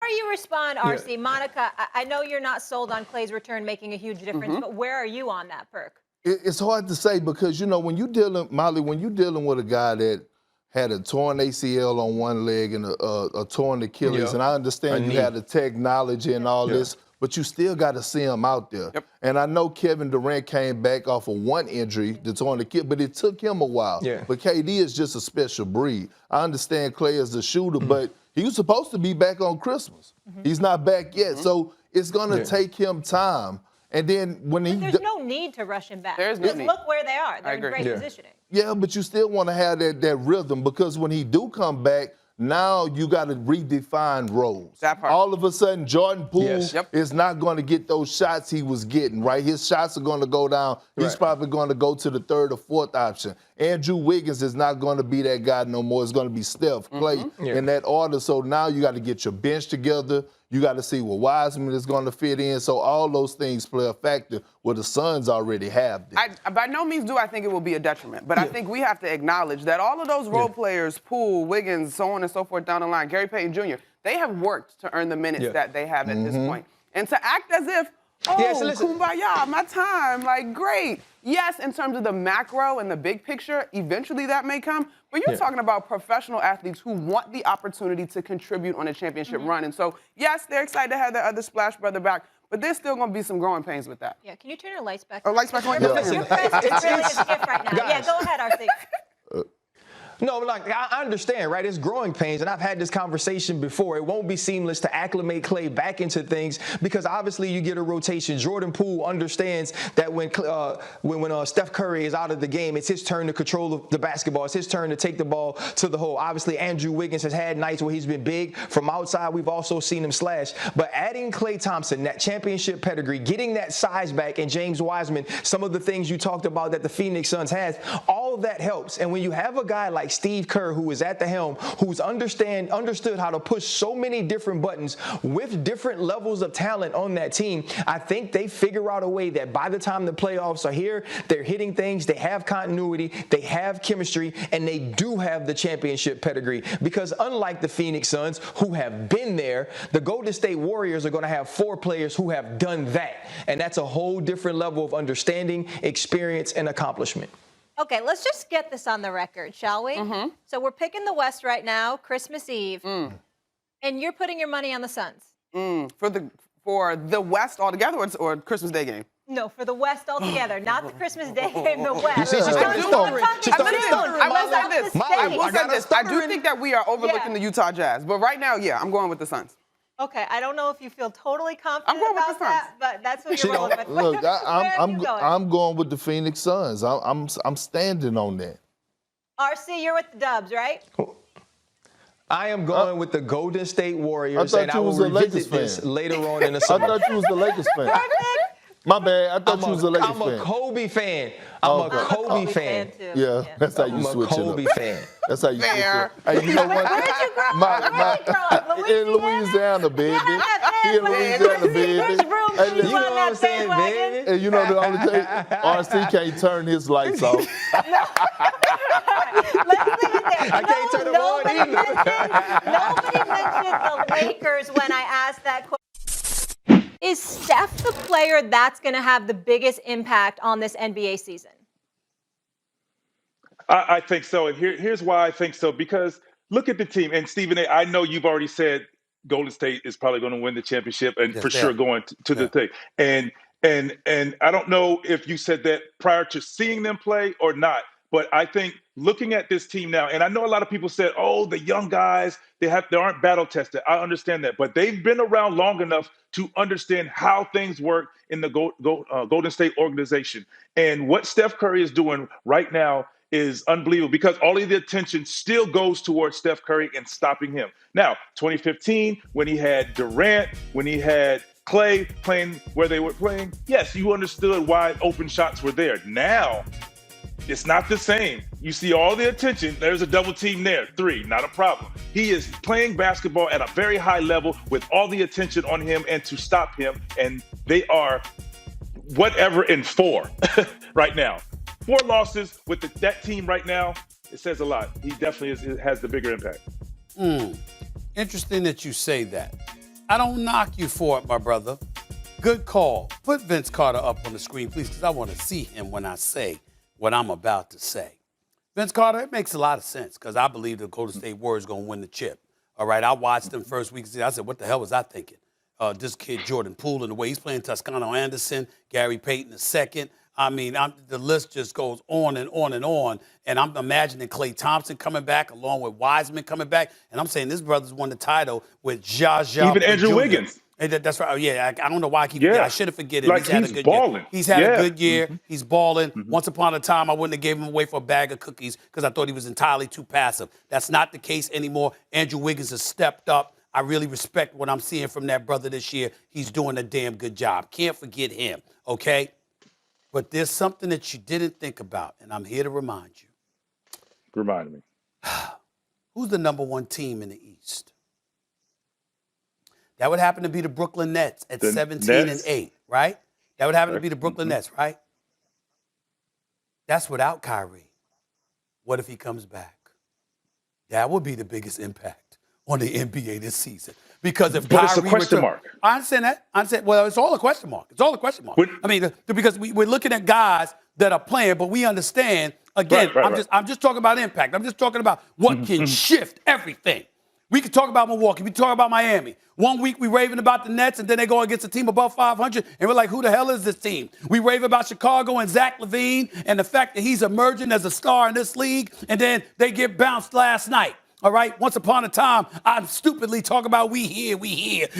How do you respond, RC? Monica, I know you're not sold on Klay's return making a huge difference, but where are you on that, Perk? It's hard to say because, you know, when you're dealing, Molly, when you're dealing with a guy that had a torn ACL on one leg and a torn Achilles, and I understand you had the technology and all this, but you still got to see him out there. And I know Kevin Durant came back off of one injury, the torn Achilles, but it took him a while. But KD is just a special breed. I understand Klay is a shooter, but he was supposed to be back on Christmas. He's not back yet, so it's going to take him time. And then when there's no need to rush him back. There's no need. Look where they are. They're in great positioning. Yeah, but you still want to have that rhythm because when he do come back, now you got to redefine roles. That part. All of a sudden, Jordan Poole is not going to get those shots he was getting, right? His shots are going to go down. He's probably going to go to the third or fourth option. Andrew Wiggins is not going to be that guy no more. It's going to be Steph, Klay in that order. So now you got to get your bench together. You got to see what Wiseman is going to fit in. So all those things play a factor where the Suns already have them. By no means do I think it will be a detriment, but I think we have to acknowledge that all of those role players, Poole, Wiggins, so on and so forth down the line, Gary Payton Jr., they have worked to earn the minutes that they have at this point. And to act as if, kumbaya, my time, like, great. Yes, in terms of the macro and the big picture, eventually that may come, but you're talking about professional athletes who want the opportunity to contribute on a championship run. And so, yes, they're excited to have their other Splash Brother back, but there's still going to be some growing pains with that. Yeah, can you turn your lights back on? Oh, lights back on? Your presence really is a gift right now. Yeah, go ahead, RC. No, like, I understand, right? It's growing pains, and I've had this conversation before. It won't be seamless to acclimate Klay back into things because obviously you get a rotation. Jordan Poole understands that when Steph Curry is out of the game, it's his turn to control the basketball. It's his turn to take the ball to the hole. Obviously, Andrew Wiggins has had nights where he's been big. From outside, we've also seen him slash. But adding Klay Thompson, that championship pedigree, getting that size back, and James Wiseman, some of the things you talked about that the Phoenix Suns has, all of that helps. And when you have a guy like Steve Kerr, who is at the helm, who's understood how to push so many different buttons with different levels of talent on that team, I think they figure out a way that by the time the playoffs are here, they're hitting things, they have continuity, they have chemistry, and they do have the championship pedigree. Because unlike the Phoenix Suns, who have been there, the Golden State Warriors are going to have 4 players who have done that. And that's a whole different level of understanding, experience, and accomplishment. Okay, let's just get this on the record, shall we? So we're picking the West right now, Christmas Eve, and you're putting your money on the Suns. For the West altogether or Christmas Day game? No, for the West altogether, not the Christmas Day game, the West. You see, she's starting to stutter. I will say this. I do think that we are overlooking the Utah Jazz, but right now, I'm going with the Suns. Okay, I don't know if you feel totally confident about that, but that's what you're rolling with. Look, I'm going with the Phoenix Suns. I'm standing on that. RC, you're with the Dubs, right? I am going with the Golden State Warriors, I and thought I you will was a Lakers revisit this fan. later on in the summer. I thought you was the Lakers fan. My bad. I thought you was a Lakers fan. I'm a Kobe fan. I'm a Kobe fan. Too. Yeah, that's how you switch it up. I'm a Kobe fan. That's how you switch it up. Fair. Hey, you know what? Where'd you grow up? In Louisiana, baby. He in Louisiana, baby. There's room for You you know on what that I'm saying, bandwagon. baby? And you know the only thing, RC can't turn his lights off. Let's leave it there. I can't turn them on either. Nobody mentioned the Lakers when I asked that question. Is Steph the player that's going to have the biggest impact on this NBA season? I think so. And here's why I think so. Because look at the team. And Stephen A., I know you've already said Golden State is probably going to win the championship and for sure going to the thing. And I don't know if you said that prior to seeing them play or not. But I think looking at this team now, and I know a lot of people said, oh, the young guys, they aren't battle tested. I understand that. But they've been around long enough to understand how things work in the Golden State organization. And what Steph Curry is doing right now is unbelievable because all of the attention still goes towards Steph Curry and stopping him. Now, 2015, when he had Durant, when he had Klay playing where they were playing, yes, you understood why open shots were there. Now, it's not the same. You see all the attention. There's a double team there. 3, not a problem. He is playing basketball at a very high level with all the attention on him and to stop him. And they are whatever in 4 right now. 4 losses with that team right now. It says a lot. He definitely has the bigger impact. Interesting that you say that. I don't knock you for it, my brother. Good call. Put Vince Carter up on the screen, please, because I want to see him when I say what I'm about to say. Vince Carter, it makes a lot of sense because I believe the Golden State Warriors going to win the chip. All right, I watched them first week. I said, what the hell was I thinking? This kid, Jordan Poole, and the way he's playing Toscano-Anderson, Gary Payton II. I mean, the list just goes on and on and on. And I'm imagining Klay Thompson coming back along with Wiseman coming back. And I'm saying this brother's won the title with Even Andrew Jr. Wiggins. That's right. Oh, yeah, I don't know why I keep I shouldn't forget it. Like He's had a good balling. year. He's had a good year. He's balling. Once upon a time, I wouldn't have gave him away for a bag of cookies because I thought he was entirely too passive. That's not the case anymore. Andrew Wiggins has stepped up. I really respect what I'm seeing from that brother this year. He's doing a damn good job. Can't forget him, okay? But there's something that you didn't think about, and I'm here to remind you. Remind me. Who's the number one team in the East? That would happen to be the Brooklyn Nets at 17-8, right? That would happen to be the Brooklyn Nets, right? That's without Kyrie. What if he comes back? That would be the biggest impact on the NBA this season. Because if Kyrie it's a question mark. I understand that. Well, it's all a question mark. It's all a question mark. I mean, because we're looking at guys that are playing, but we understand, again, I'm just talking about impact. I'm just talking about what can shift everything. We can talk about Milwaukee. We can talk about Miami. 1 week we raving about the Nets, and then they go against a team above 500, and we're like, who the hell is this team? We rave about Chicago and Zach LaVine and the fact that he's emerging as a star in this league, and then they get bounced last night. All right, once upon a time, I stupidly talk about we here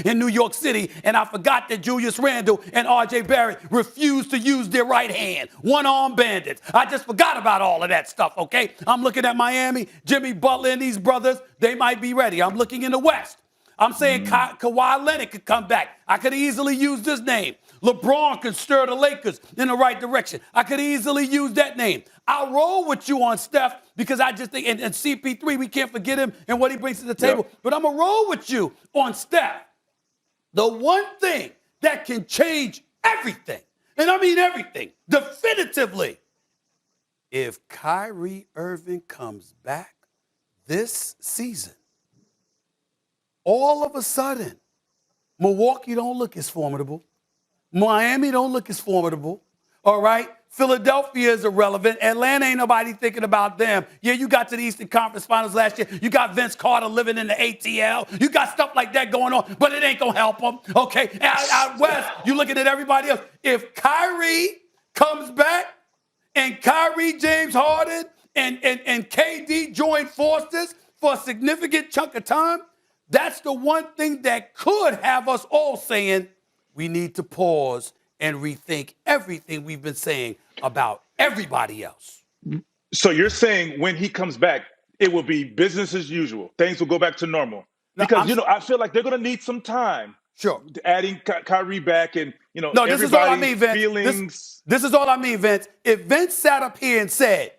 in New York City, and I forgot that Julius Randle and R.J. Barrett refused to use their right hand, one-arm bandits. I just forgot about all of that stuff, okay? I'm looking at Miami, Jimmy Butler and these brothers, they might be ready. I'm looking in the West. I'm saying Kawhi Leonard could come back. I could easily use this name. LeBron could stir the Lakers in the right direction. I could easily use that name. I'll roll with you on Steph because I just think, and CP3, we can't forget him and what he brings to the table. Yep. But I'm going to roll with you on Steph. The one thing that can change everything, and I mean everything, definitively, if Kyrie Irving comes back this season, all of a sudden, Milwaukee don't look as formidable. Miami don't look as formidable, all right? Philadelphia is irrelevant. Atlanta ain't nobody thinking about them. Yeah, you got to the Eastern Conference Finals last year. You got Vince Carter living in the ATL. You got stuff like that going on, but it ain't going to help them, okay? Out West, you looking at everybody else. If Kyrie comes back and Kyrie, James Harden, and KD join forces for a significant chunk of time, that's the one thing that could have us all saying, we need to pause and rethink everything we've been saying about everybody else. So you're saying when he comes back, it will be business as usual. Things will go back to normal. Because, I feel like they're going to need some time. Sure. Adding Kyrie back and, no, this is all I mean, Vince. Feelings. This is all I mean, Vince. If Vince sat up here and said,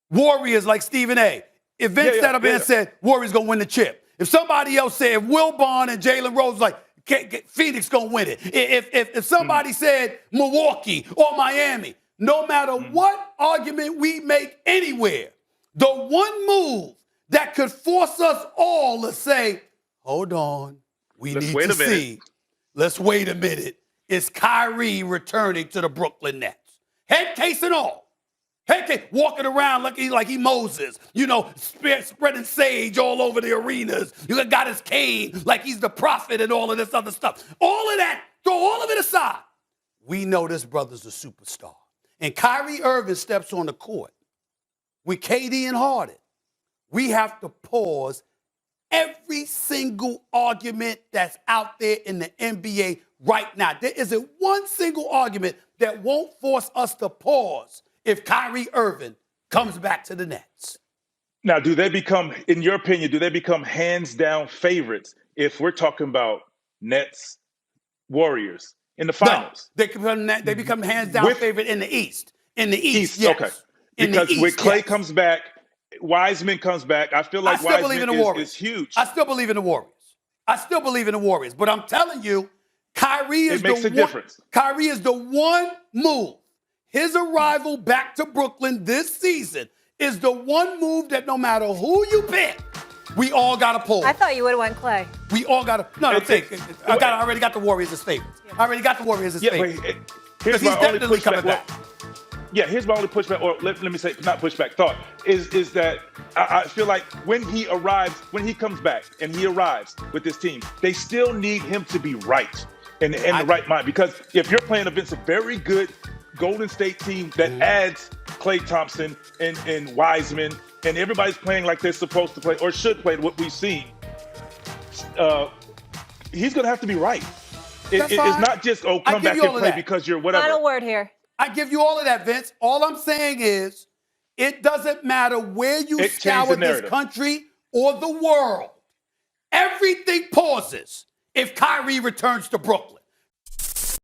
Warriors like Stephen A., if Vince sat up here and said, Warriors going to win the chip. If somebody else said, if Will Bond and Jalen Rose like, Phoenix gonna win it. If somebody said Milwaukee or Miami, no matter what argument we make anywhere, the one move that could force us all to say, hold on, let's wait a minute, is Kyrie returning to the Brooklyn Nets. Head case and all. Walking around like he Moses, spreading sage all over the arenas. You got his cane like he's the prophet and all of this other stuff. All of that, throw all of it aside. We know this brother's a superstar. And Kyrie Irving steps on the court with KD and Harden. We have to pause every single argument that's out there in the NBA right now. There isn't one single argument that won't force us to pause if Kyrie Irving comes back to the Nets. Now, do they become, in your opinion, hands down favorites if we're talking about Nets, Warriors in the finals? No, they become hands down favorite in the East. In the East, yes. Okay. Because when Klay comes back, Wiseman comes back, I feel like Wiseman is huge. I still believe in the Warriors. But I'm telling you, Kyrie is Kyrie is the one move. His arrival back to Brooklyn this season is the one move that no matter who you pick, We all got a poll. I thought you would have went Klay. We all got to. No, I'm saying I already got the Warriors as favorites. I already got the Warriors as favorites. Here's he's my only definitely coming pushback. back. Yeah, here's my only pushback, or let me say, not pushback, thought, is that I feel like when he comes back and he arrives with this team, they still need him to be right and in the right mind. Because if you're playing against a very good Golden State team that adds Klay Thompson and Wiseman, and everybody's playing like they're supposed to play or should play, what we've seen, he's going to have to be right. It's not just, come back and play because you're whatever. Final word here. I give you all of that, Vince. All I'm saying is it doesn't matter where you scour this country or the world. Everything pauses if Kyrie returns to Brooklyn.